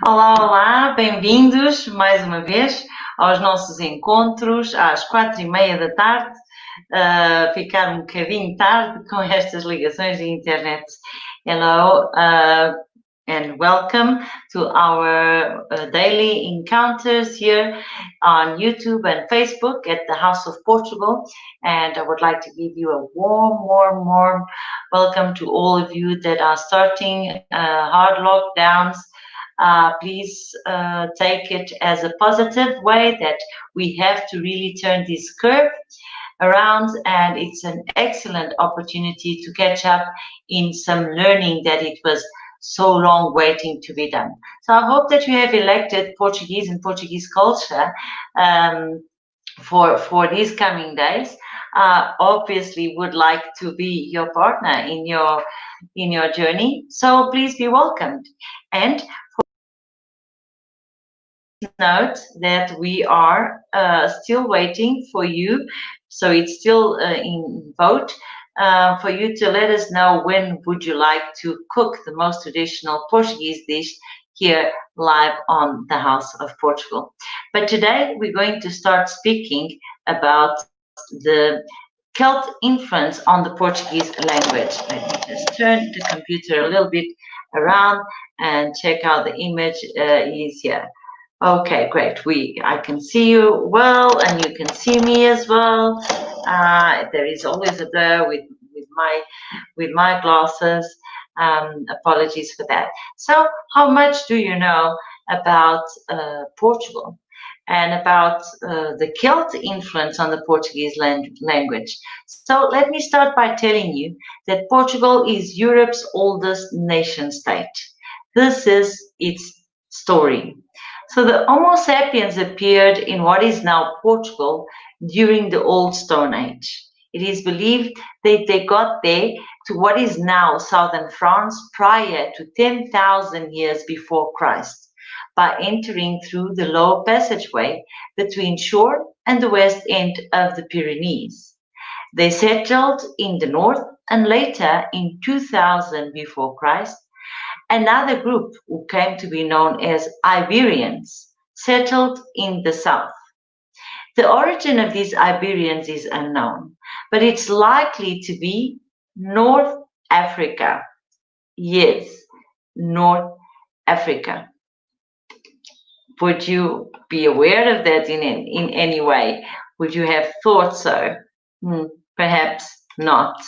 Olá, olá, bem-vindos mais uma vez aos nossos encontros às 4:30 da tarde. Ficar um bocadinho tarde com estas ligações de internet. Hello, and welcome to our daily encounters here on YouTube and Facebook at the House of Portugal. And I would like to give you a warm welcome to all of you that are starting hard lockdowns. Please take it as a positive way that we have to really turn this curve around, and it's an excellent opportunity to catch up in some learning that it was so long waiting to be done. So I hope that you have elected Portuguese and Portuguese culture for these coming days. Obviously would like to be your partner in your journey, so please be welcomed. And note that we are still waiting for you, so it's still in vote for you to let us know when would you like to cook the most traditional Portuguese dish here live on the House of Portugal. But today we're going to start speaking about the Celt influence on the Portuguese language. Let me just turn the computer a little bit around and check out the image is here. Okay, great. I can see you well, and you can see me as well. There is always a blur with my glasses. Apologies for that. So, how much do you know about Portugal and about the Celt influence on the Portuguese language? So, let me start by telling you that Portugal is Europe's oldest nation state. This is its story. So the Homo sapiens appeared in what is now Portugal during the Old Stone Age. It is believed that they got there to what is now southern France prior to 10,000 years before Christ by entering through the lower passageway between shore and the west end of the Pyrenees. They settled in the north, and later in 2000 before Christ, another group who came to be known as Iberians settled in the south. The origin of these Iberians is unknown, but it's likely to be North Africa. Yes, North Africa. Would you be aware of that in any way? Would you have thought so? Perhaps not.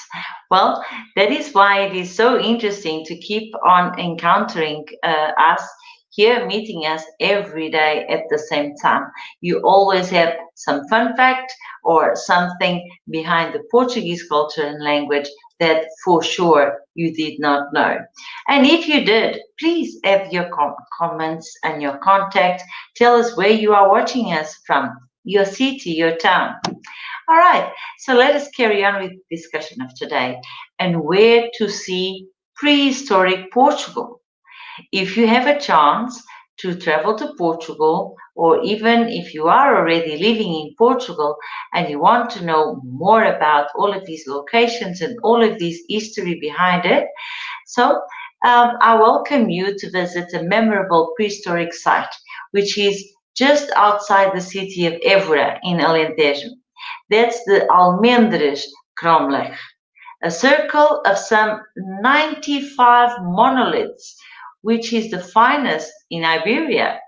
Well, that is why it is so interesting to keep on encountering us here, meeting us every day at the same time. You always have some fun fact or something behind the Portuguese culture and language that for sure you did not know. And if you did, please have your comments and your contact. Tell us where you are watching us from, your city, your town. All right, so let us carry on with the discussion of today and where to see prehistoric Portugal. If you have a chance to travel to Portugal, or even if you are already living in Portugal and you want to know more about all of these locations and all of this history behind it, so I welcome you to visit a memorable prehistoric site, which is just outside the city of Évora in Alentejo. That's the Almendres cromlech, a circle of some 95 monoliths, which is the finest in Iberia.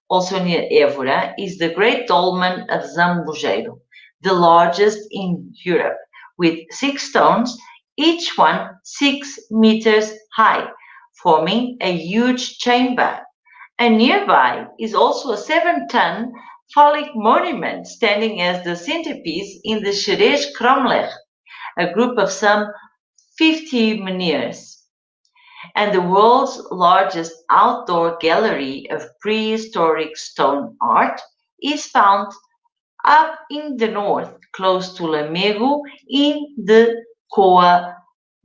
Also near Évora is the Great Dolmen of Zambujeiro, the largest in Europe, with 6 stones, each one 6 meters high, forming a huge chamber. And nearby is also a 7-ton phallic monument standing as the centerpiece in the Xerez cromlech, a group of some 50 menhirs. And the world's largest outdoor gallery of prehistoric stone art is found up in the north, close to Lamego, in the Coa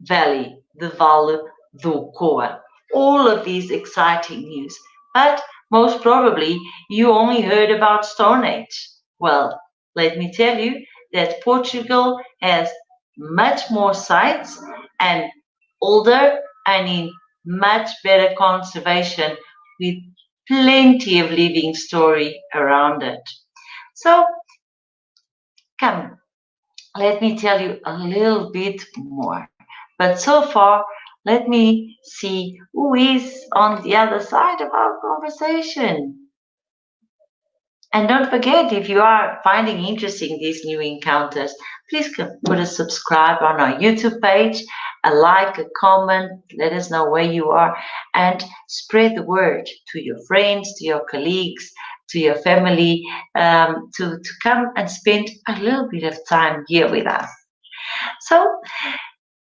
Valley, the Vale do Coa. All of these exciting news. But most probably you only heard about Stone Age. Well, let me tell you that Portugal has much more sites and older and in much better conservation with plenty of living story around it. So come, let me tell you a little bit more. But so far, let me see who is on the other side of our conversation. And don't forget, if you are finding interesting these new encounters, please put a subscribe on our YouTube page, a like, a comment, let us know where you are, and spread the word to your friends, to your colleagues, to your family, to come and spend a little bit of time here with us. So,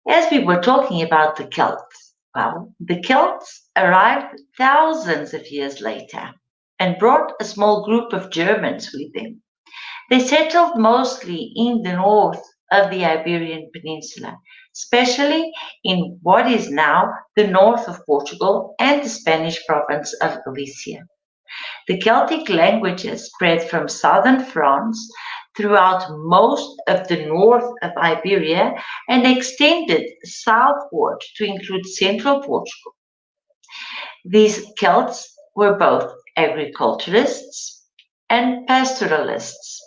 as we were talking about the Celts, well, the Celts arrived thousands of years later and brought a small group of Germans with them. They settled mostly in the north of the Iberian Peninsula, especially in what is now the north of Portugal and the Spanish province of Galicia. The Celtic languages spread from southern France throughout most of the north of Iberia and extended southward to include central Portugal. These Celts were both agriculturists and pastoralists,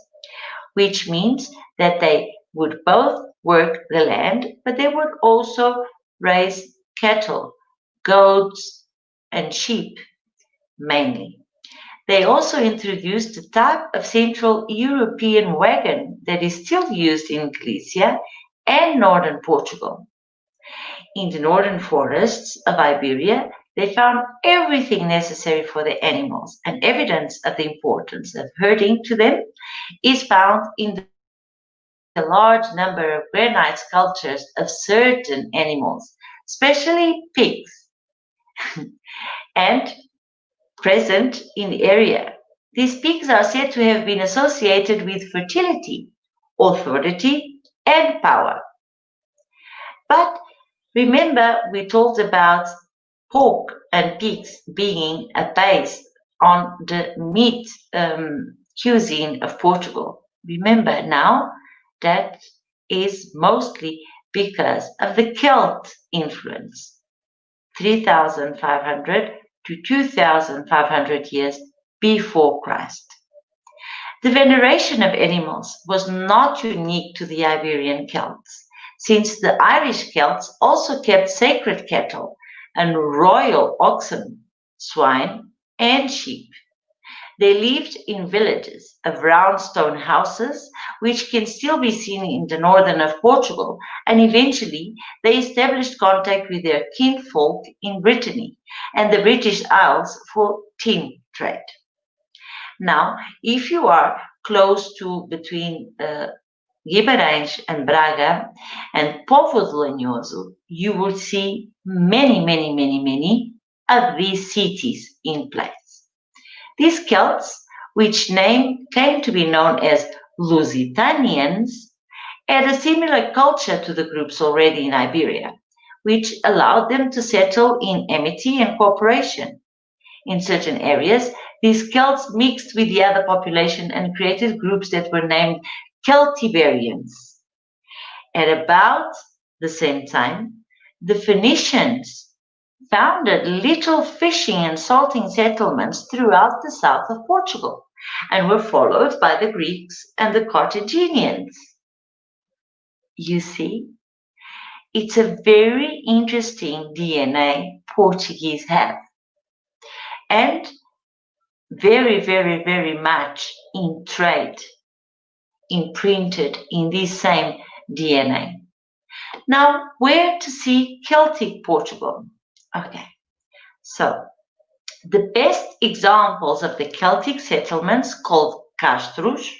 which means that they would both work the land, but they would also raise cattle, goats, and sheep mainly. They also introduced a type of Central European wagon that is still used in Galicia and northern Portugal. In the northern forests of Iberia, they found everything necessary for the animals, and evidence of the importance of herding to them is found in the large number of granite sculptures of certain animals, especially pigs, and present in the area. These pigs are said to have been associated with fertility, authority, and power. But remember, we talked about pork and pigs being a base on the meat cuisine of Portugal. Remember now, that is mostly because of the Celt influence, 3,500 to 2,500 years before Christ. The veneration of animals was not unique to the Iberian Celts, since the Irish Celts also kept sacred cattle and royal oxen, swine, and sheep. They lived in villages of round stone houses, which can still be seen in the northern of Portugal, and eventually they established contact with their kinfolk in Brittany and the British Isles for tin trade. Now, if you are close to between Guimarães and Braga and Povo de Lanhoso, you will see many of these cities in place. These Celts, which came to be known as Lusitanians, had a similar culture to the groups already in Iberia, which allowed them to settle in amity and cooperation. In certain areas, these Celts mixed with the other population and created groups that were named Celtiberians. At about the same time, the Phoenicians founded little fishing and salting settlements throughout the south of Portugal and were followed by the Greeks and the Carthaginians. You see, it's a very interesting DNA Portuguese have, and very much in trade, imprinted in this same DNA. Now, where to see Celtic Portugal? Okay, so the best examples of the Celtic settlements, called castros,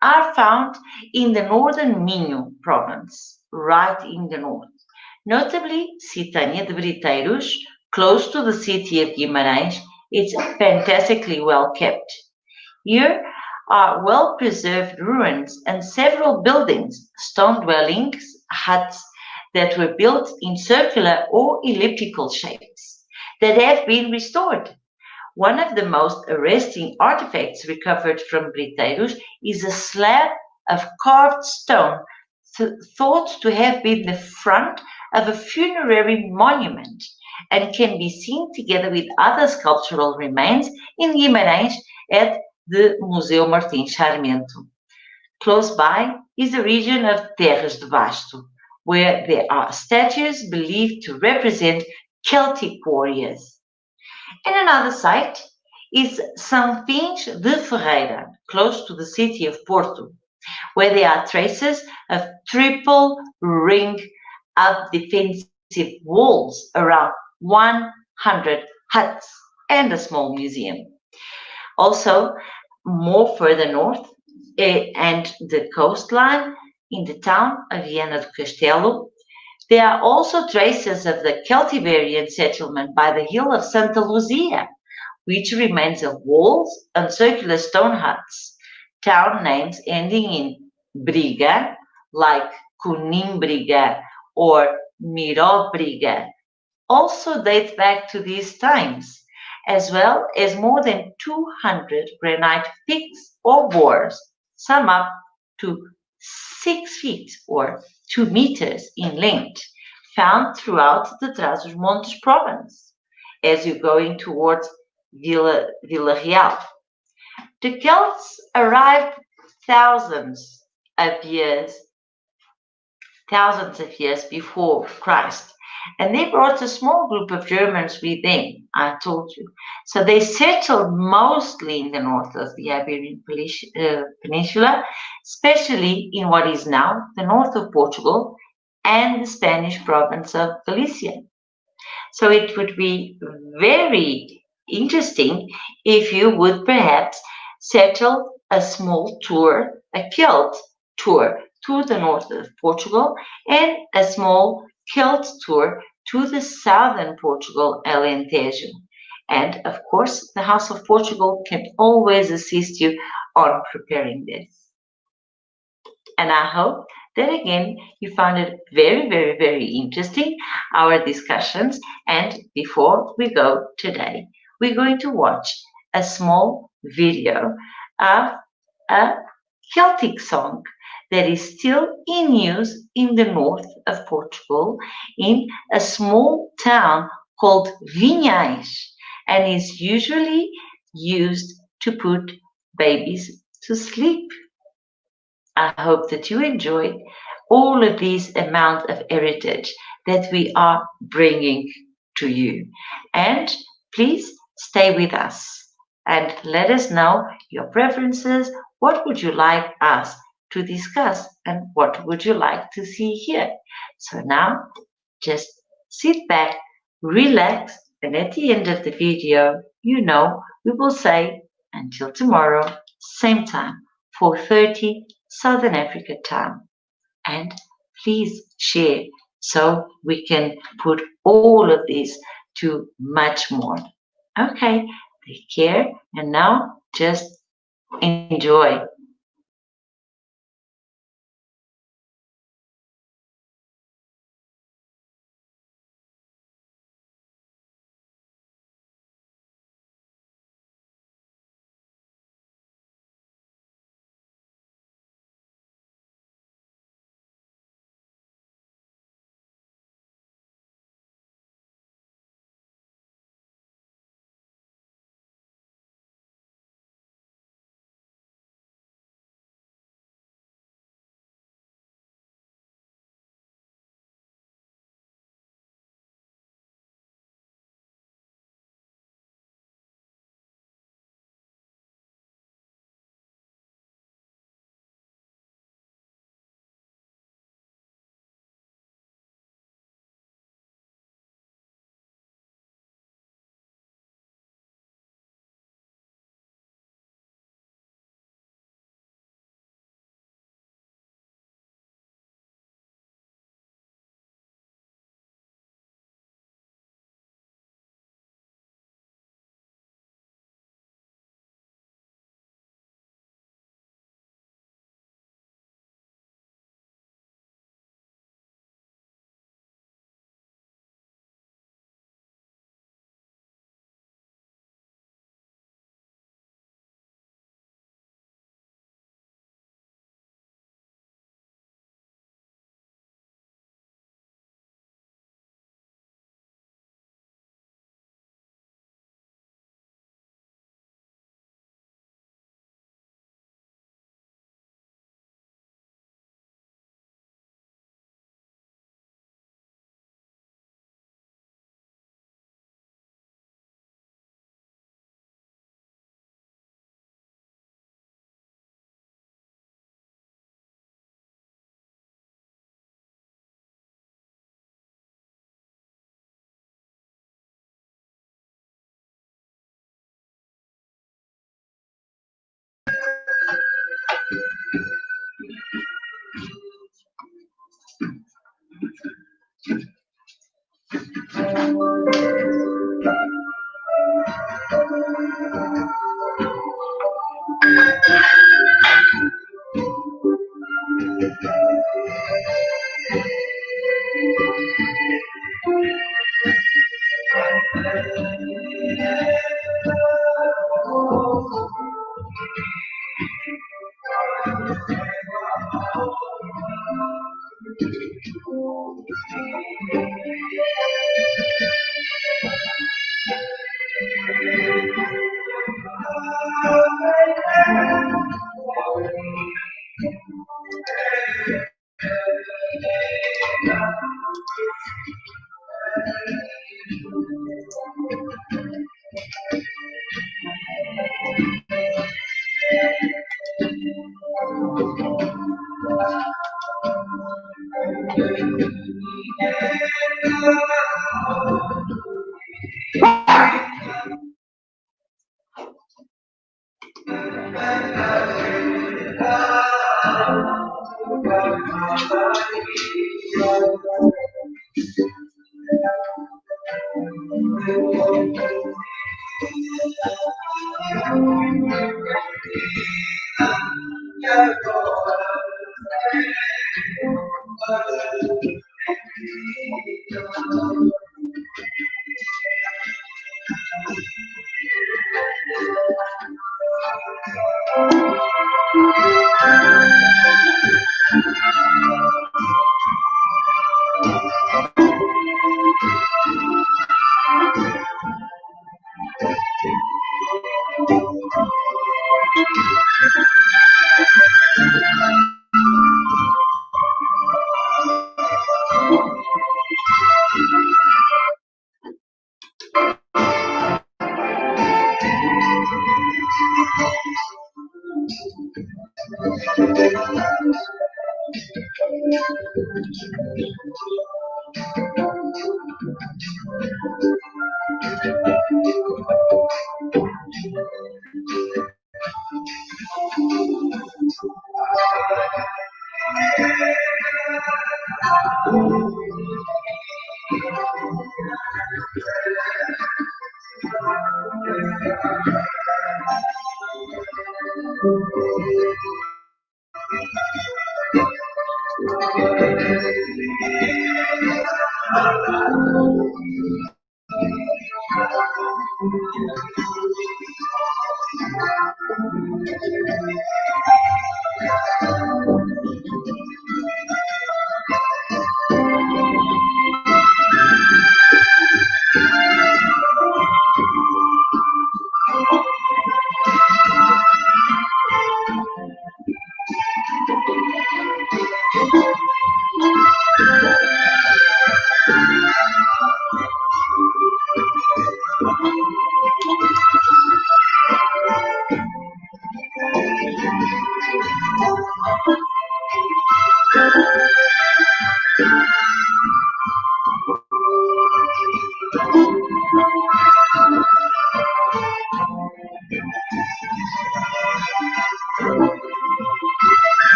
are found in the northern Minho province, right in the north. Notably, Citânia de Briteiros, close to the city of Guimarães, it's fantastically well kept. Here are well-preserved ruins and several buildings, stone dwellings, huts, that were built in circular or elliptical shapes that have been restored. One of the most arresting artifacts recovered from Briteiros is a slab of carved stone thought to have been the front of a funerary monument and can be seen together with other sculptural remains in Guimarães at the Museu Martins Sarmento. Close by is the region of Terras de Basto, where there are statues believed to represent Celtic warriors. And another site is São Fins de Ferreira, close to the city of Porto, where there are traces of triple ring of defensive walls around 100 huts and a small museum. Also, more further north and the coastline in the town of Viana do Castelo, there are also traces of the Celtiberian settlement by the hill of Santa Luzia, which remains of walls and circular stone huts. Town names ending in Briga, like Coimbriga or Mirobriga, also date back to these times, as well as more than 200 granite peaks or bores, some up to 6 feet or 2 meters in length, found throughout the Trás-os-Montes province as you're going towards Vila Real. The Celts arrived of years thousands of years before Christ. And they brought a small group of Germans with them, I told you. So they settled mostly in the north of the Iberian Peninsula, especially in what is now the north of Portugal and the Spanish province of Galicia. So it would be very interesting if you would perhaps settle a small tour, a Celt tour to the north of Portugal and a small Celt tour to the southern Portugal, Alentejo. And of course, the House of Portugal can always assist you on preparing this. And I hope that again you found it very, very, very interesting, our discussions. And before we go today, we're going to watch a small video of a Celtic song that is still in use in the north of Portugal in a small town called Vinhais, and is usually used to put babies to sleep. I hope that you enjoy all of these amount of heritage that we are bringing to you. And please stay with us and let us know your preferences. What would you like us to discuss and what would you like to see here? So now just sit back, relax, and at the end of the video, we will say until tomorrow, same time, 4:30 Southern Africa time. And please share so we can put all of this to much more. Okay, take care and now just enjoy.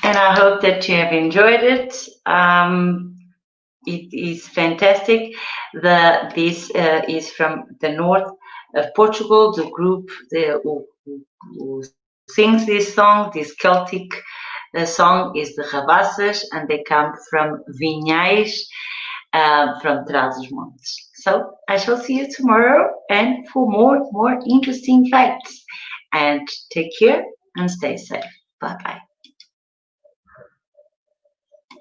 And I hope that you have enjoyed it. It is fantastic. This is from the north of Portugal. The group who sings this song, this Celtic song, is the Rabassas, and they come from Vinhais, from Trás-os-Montes. So I shall see you tomorrow, and for more interesting facts. And take care and stay safe. Bye bye.